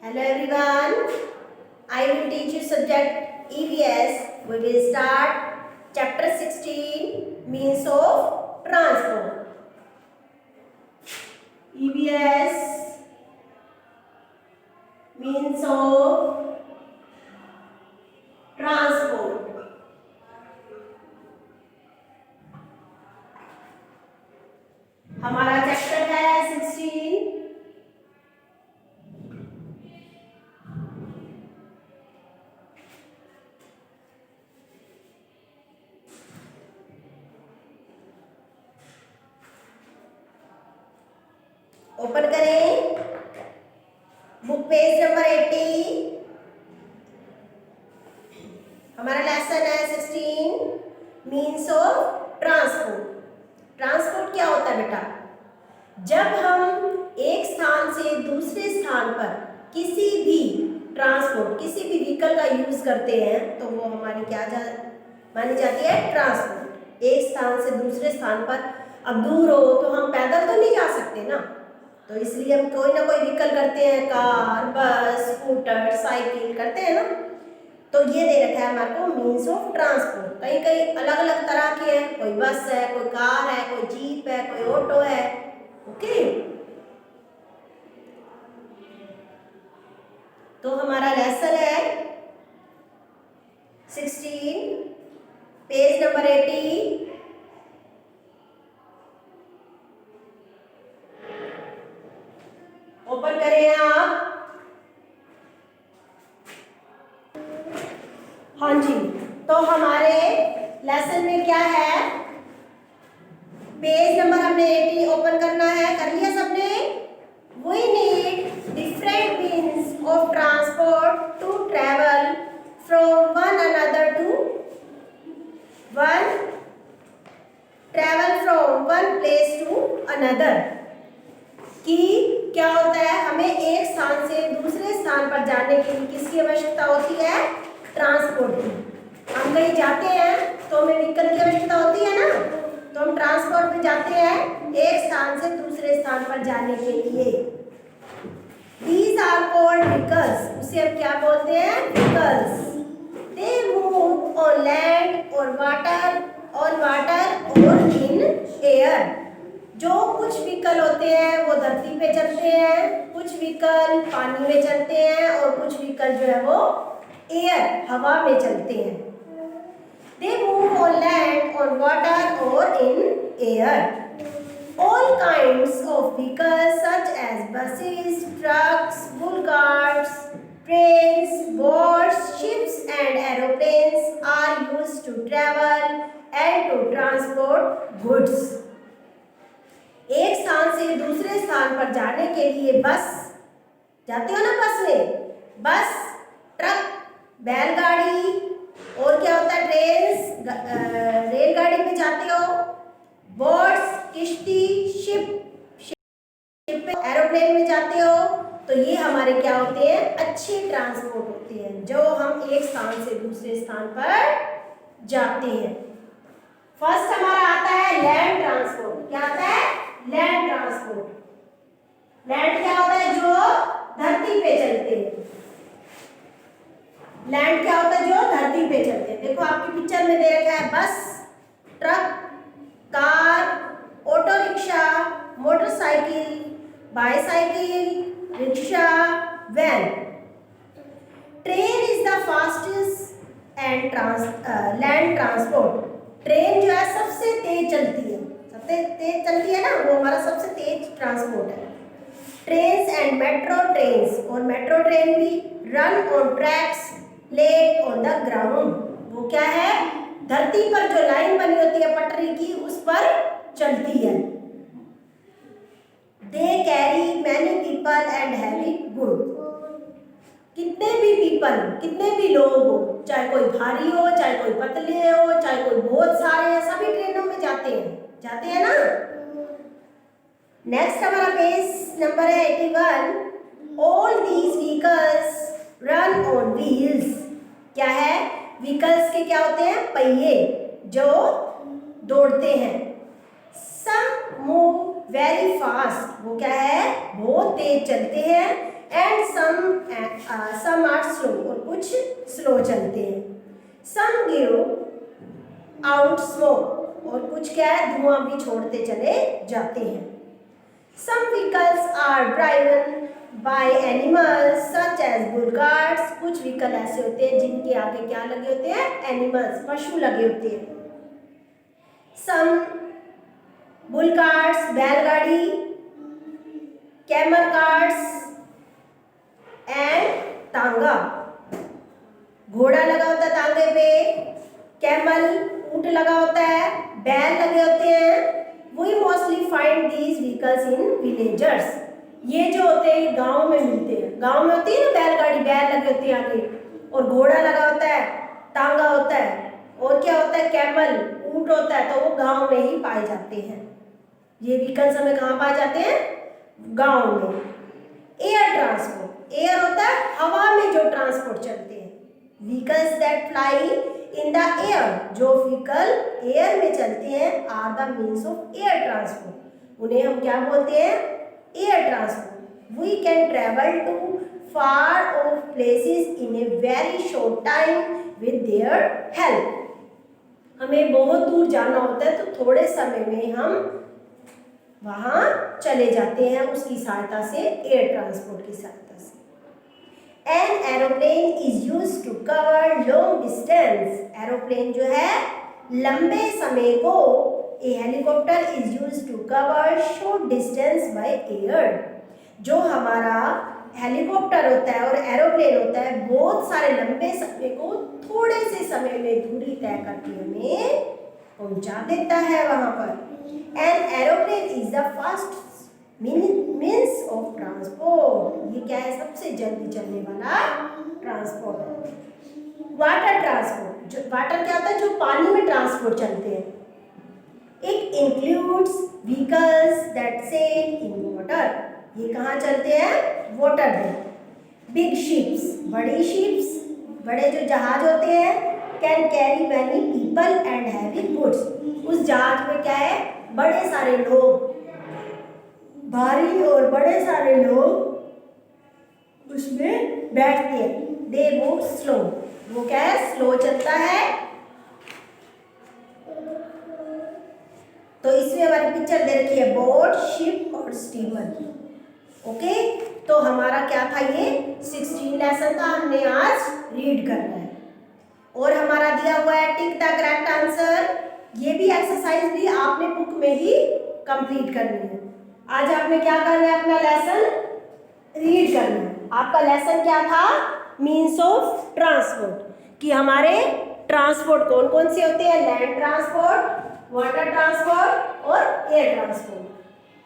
Hello everyone, I will teach you subject EVS. We will start chapter 16 means of transport. EVS means of transport. हमारा chapter है 16. Open करें book page number 80. हमारा lesson है 16 means of transport. Transport क्या होता है बेटा? जब हम एक स्थान से दूसरे स्थान पर किसी भी किसी भी व्हीकल का यूज करते हैं तो वो हमारी मानी जाती है ट्रांसपोर्ट. एक स्थान से दूसरे स्थान पर अब दूर हो तो हम पैदल तो नहीं जा सकते ना, तो इसलिए हम कोई ना कोई व्हीकल करते हैं, कार, बस, स्कूटर, साइकिल करते हैं ना. तो ये दे रखा है हमारे को मीन्स ऑफ ट्रांसपोर्ट. कई कई अलग अलग तरह के हैं, कोई बस है, कोई कार है, कोई जीप है, कोई ऑटो है. ओके, तो हमारा लेसन है 16 पेज नंबर 80. ओपन करें आप. हाँ जी, तो हमारे लेसन में क्या है, पेज नंबर हमने 80 ओपन करना है. कर लिया सबने? We need different means of transport to travel from one another to one place to another. कि क्या होता है, हमें एक स्थान से दूसरे स्थान पर जाने के लिए किसकी आवश्यकता होती है? ट्रांसपोर्ट की. हम कहीं जाते हैं तो हमें व्हीकल की आवश्यकता होती है ना, तो हम ट्रांसपोर्ट में जाते हैं एक स्थान से दूसरे स्थान पर जाने के लिए. These are called vehicles. उसे हम क्या बोलते हैं? Vehicles. They move on land or water or in air. जो कुछ व्हीकल होते हैं वो धरती पे चलते हैं, कुछ व्हीकल पानी में चलते हैं और कुछ व्हीकल जो है वो एयर हवा में चलते हैं. They move on land, on water or in air. All kinds of vehicles such as buses, trucks, bull carts, trains, boats, ships and aeroplanes are used to travel and to transport goods. एक स्थान से दूसरे स्थान पर जाने के लिए बस जाते हो ना, बस में, बस, ट्रक, बैलगाड़ी और क्या होता है, ट्रेन, रेलगाड़ी में जाते हो, बोट्स, किश्ती, शिप, एरोप्लेन में जाते हो. तो ये हमारे क्या होते हैं? अच्छे ट्रांसपोर्ट होते हैं जो हम एक स्थान से दूसरे स्थान पर जाते हैं. फर्स्ट हमारा आता है लैंड ट्रांसपोर्ट. क्या आता है? Land transport. लैंड क्या होता है? जो धरती पे चलते हैं. लैंड क्या होता है? जो धरती पे चलते हैं. देखो आपकी पिक्चर में दे रखा है bus, truck, car, auto rickshaw, motorcycle, bicycle, rickshaw, van. Train is the fastest and land transport. Train जो है सबसे तेज चलती है, सबसे तेज चलती है ना, वो हमारा सबसे तेज ट्रांसपोर्ट है. ट्रेन्स एंड मेट्रो ट्रेन्स, और मेट्रो ट्रेन भी run on tracks laid on the ground. वो क्या है? धरती पर जो लाइन बनी होती है पटरी की उस पर चलती है. They carry many people and heavy good. कितने भी पीपल, कितने भी लोग हो, चाहे कोई भारी हो, चाहे कोई पतले हो, चाहे कोई बहुत सारे हैं, सभी ट्रेनों में जाते हैं ना. नेक्स्ट हमारा पेज नंबर है 81. All these vehicles run on wheels. क्या है? व्हीकल्स के क्या होते हैं? पहिए जो दौड़ते हैं. Some move very fast. वो क्या है? बहुत तेज चलते हैं. एंड सम आर स्लो, और कुछ स्लो चलते हैं। सम गिव आउट स्मोक, और कुछ क्या है, धुआं भी छोड़ते चले जाते हैं। Some vehicles are driven by animals such as bull carts, कुछ व्हीकल ऐसे होते हैं जिनके आगे क्या लगे होते हैं, एनिमल्स, पशु लगे होते हैं। सम बुल कार्ट्स बैलगाड़ी, कैमल कार्ट्स एंड तांगा, घोड़ा लगा होता है तांगे पे, कैमल ऊंट लगा होता है, बैल लगे होते हैं। We mostly find these vehicles in villagers, ये जो होते हैं गांव में मिलते हैं। गांव में होती है ना बैलगाड़ी, बैल लगे होते हैं आगे, और घोड़ा लगा होता है, तांगा होता है, और क्या होता है, कैमल ऊंट होता है, तो वो गांव में ही पाए जाते हैं। ये व्हीकल्स हमें कहाँ पाए जाते हैं, गांव में। एयर ट्रांसपोर्ट, एयर होता है हवा में जो ट्रांसपोर्ट चलते हैं। Vehicles that fly in the air, जो व्हीकल एयर में चलते हैं, are the means of air transport, उन्हें हम क्या बोलते हैं, air transport. We can travel to far off places in a very short time with their help, हमें बहुत दूर जाना होता है तो थोड़े समय में हम वहाँ चले जाते हैं उसकी सहायता से, एयर ट्रांसपोर्ट की सहायता से। An aeroplane is used to cover long distance, aeroplane जो है लंबे समय को, a helicopter is used to cover short distance by air, जो हमारा हेलीकॉप्टर होता है और एरोप्लेन होता है बहुत सारे लंबे समय को थोड़े से समय में दूरी तय करके हमें पहुंचा देता है वहां पर। An aeroplane is the fast means of transport, ये क्या है, सबसे जल्दी चलने वाला ट्रांसपोर्ट। वाटर ट्रांसपोर्ट, जो वाटर क्या होता है, जो पानी में ट्रांसपोर्ट चलते हैं। It includes vehicles that sail in water, ये कहाँ चलते हैं, वाटर में। बिग शिप्स, बड़ी शिप्स, बड़े जो जहाज होते हैं, can carry many people and heavy goods, उस जहाज में क्या है, बड़े सारे लोग, भारी और बड़े सारे लोग उसमें बैठते हैं। दे मूव स्लो, वो क्या है, स्लो चलता है। तो इसमें हमारी पिक्चर दे रखी है बोट, शिप और स्टीमर की। ओके, तो हमारा क्या था, ये 16 लेसन था, हमने आज रीड करना है। और हमारा दिया हुआ है टिक द करेक्ट आंसर, ये भी एक्सरसाइज भी आपने बुक में ही कंप्लीट करनी है। आज आपने क्या करना है, अपना लेसन रीड करना है। आपका लेसन क्या था, मीन्स ऑफ ट्रांसपोर्ट, कि हमारे ट्रांसपोर्ट कौन कौन से होते हैं, लैंड ट्रांसपोर्ट, वाटर ट्रांसपोर्ट और एयर ट्रांसपोर्ट।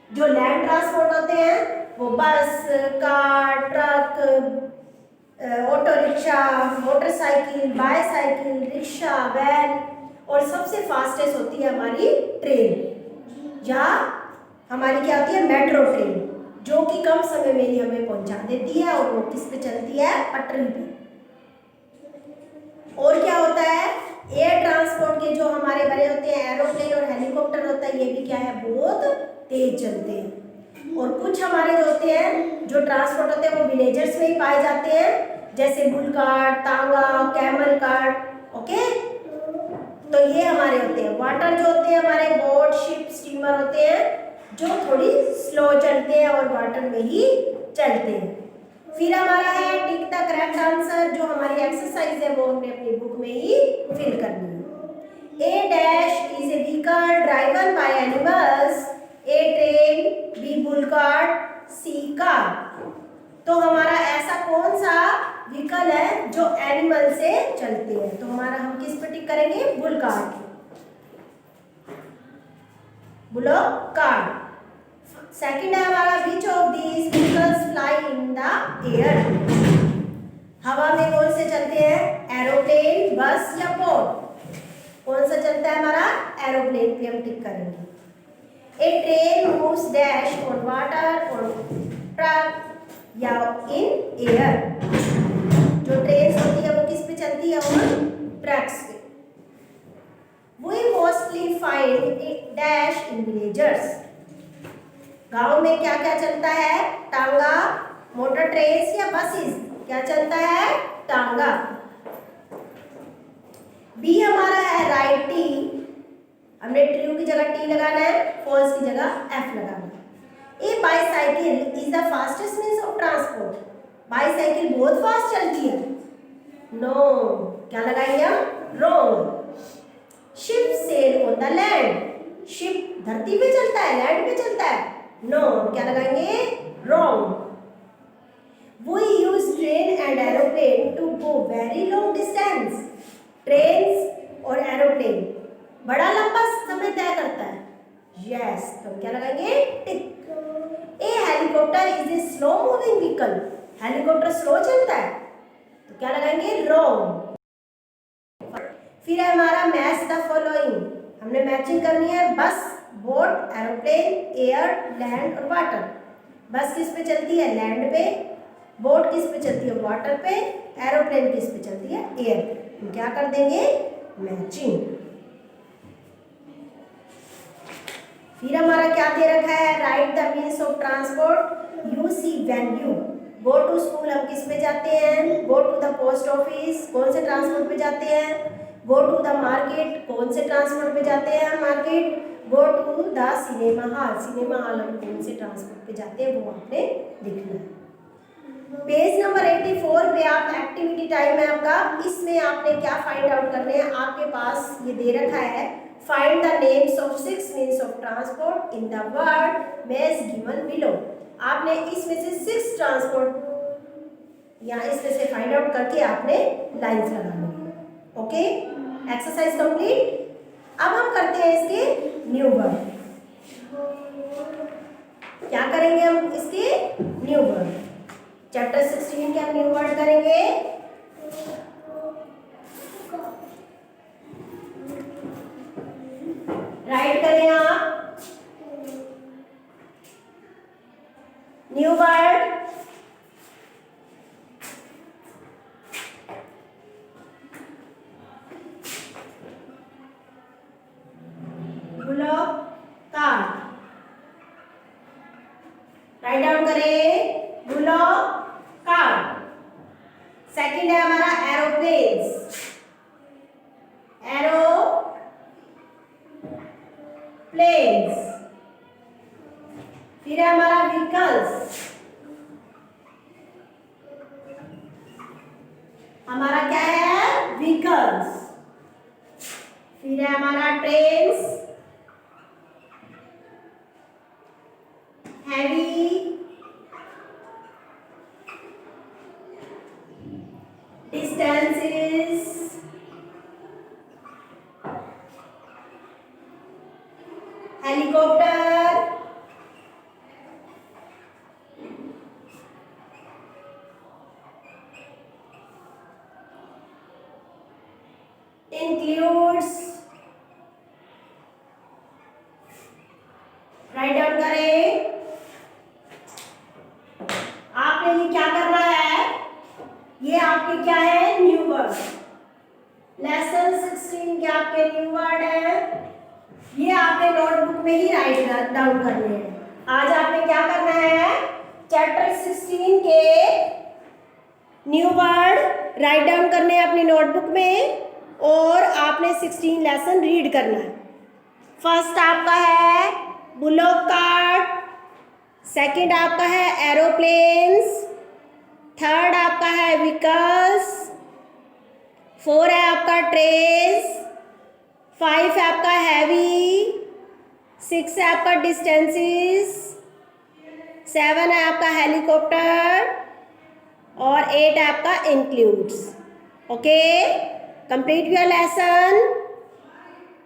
जो लैंड ट्रांसपोर्ट होते हैं वो bus, car, truck, auto rickshaw, motorcycle, bicycle, rickshaw, van, और सबसे फास्टेस्ट होती है हमारी ट्रेन, या हमारी क्या होती है, मेट्रो ट्रेन, जो कि कम समय में ही हमें पहुंचा देती है। और वो किस पे चलती है, पटरी पे। और क्या होता है, एयर ट्रांसपोर्ट के जो हमारे बड़े होते हैं, एरोप्लेन और हेलीकॉप्टर होता है, ये भी क्या है, बहुत तेज चलते हैं। और कुछ हमारे जो होते हैं, जो ट्रांसपोर्ट होते हैं, वो विलेजर्स में ही पाए जाते हैं, जैसे बुल कार्ट, तांगा, कैमल कार्ट। ओके, तो ये हमारे होते हैं। वाटर जो होते हैं हमारे बोट, शिप, स्टीमर होते हैं, जो थोड़ी स्लो चलते हैं और वाटर में ही चलते हैं। फिर हमारा है टिक द करेक्ट आंसर, जो हमारी एक्सरसाइज है वो हमने अपनी बुक में ही फिल करनी है। A dash is a vehicle driven by animals, A train, B bull cart, C car. तो हमारा ऐसा कौन सा व्हीकल है जो एनिमल से चलते हैं, तो हमारा हम किस पर टिक करेंगे, bull cart, Bulo cart. Second है हमारा which of these vehicles fly in the air, हवा में कौन से चलते हैं, एरोप्लेन, बस या बोट। कौन सा चलता है हमारा, एरोप्लेन पे हम टिक करेंगे। A train moves dash on water और ट्रक या इन एयर, जो ट्रेन होती है वो किस पे चलती है, और ट्रक्स पे। We mostly find a dash in villagers, गांव में क्या क्या चलता है, टांगा, मोटर ट्रेन्स या बसेस, क्या चलता है? टांगा। बी हमारा है राइट टी, हमने ट्रू की जगह टी लगाना है, फॉल्स की जगह एफ लगाना है। A bicycle is the fastest means of transport, bicycle बहुत फास्ट चलती है। नो, क्या लगाएंगे हम? Wrong. Ship sail on the land, ship धरती पे चलता है, लैंड पे चलता है। नो, क्या लगाएंगे? Wrong. We use train and aeroplane to go very long distance, train और एरोप्लेन बड़ा लंबा समय तय करता है। यस, तो क्या लगाएंगे? Tick. A helicopter is a slow moving vehicle, helicopter slow चलता है, तो क्या लगाएंगे? रॉन्ग। फिर है हमारा मैच द फॉलोइंग, हमने मैचिंग करनी है bus, boat, aeroplane, air, land और वाटर। बस किस पे चलती है? लैंड पे। बोट किस पे चलती है? वाटर पे। एरोप्लेन किस पे चलती है? एयर पे। क्या कर देंगे? मैचिंग। फिर हमारा क्या दे रखा है? Right the means of transport you see when you go to school, हम किस पे जाते हैं? Go to the post office, कौन से ट्रांसपोर्ट पे जाते हैं? गो टू द मार्केट, कौन से ट्रांसपोर्ट पे जाते हैं हम market? Go to the cinema hall, cinema hall हम कौन से ट्रांसपोर्ट पे जाते हैं वो आपने लिखना है। पेज नंबर 84 पे आप एक्टिविटी टाइम है आपका, इसमें आपने क्या फाइंड आउट करने हैं? आपके पास ये दे रखा है, find the names of 6 means of transport in the word maize given below. आपने इसमें से 6 ट्रांसपोर्ट या इसमें से फाइंड आउट करके आपने लाइंस लगानी है। Okay, exercise complete. अब हम करते हैं इसके न्यू वर्ड। क्या करेंगे हम इसके? New word. चैप्टर 16 के हम न्यू वर्ड करेंगे। राइट करें आप new word. Bullock cart, write down करें बुलॉक कार्ट। सेकंड है हमारा एरोप्लेन्स, एरोप्लेन्स। फिर है हमारा व्हीकल्स, हमारा क्या है? व्हीकल्स। फिर है हमारा trains, heavy, distances, helicopter, includes, write down करें। आपने ये क्या करना है? ये आपके क्या है? New word. लेसन 16 के आपके न्यू वर्ड है, ये आपके नोटबुक में ही राइट डाउन करने हैं। आज आपने क्या करना है? चैप्टर 16 के न्यू वर्ड राइट डाउन करने हैं अपनी नोटबुक में, और आपने 16 लेसन रीड करना है। फर्स्ट आपका है बुलॉक कार्ट, सेकंड आपका है एरोप्लेन्स, थर्ड आपका है व्हीकल्स, 4 है आपका ट्रेन्स, 5 है आपका हैवी, 6 है आपका डिस्टेंसेस, 7 है आपका हेलीकॉप्टर, और 8 है आपका includes. Okay, complete your lesson.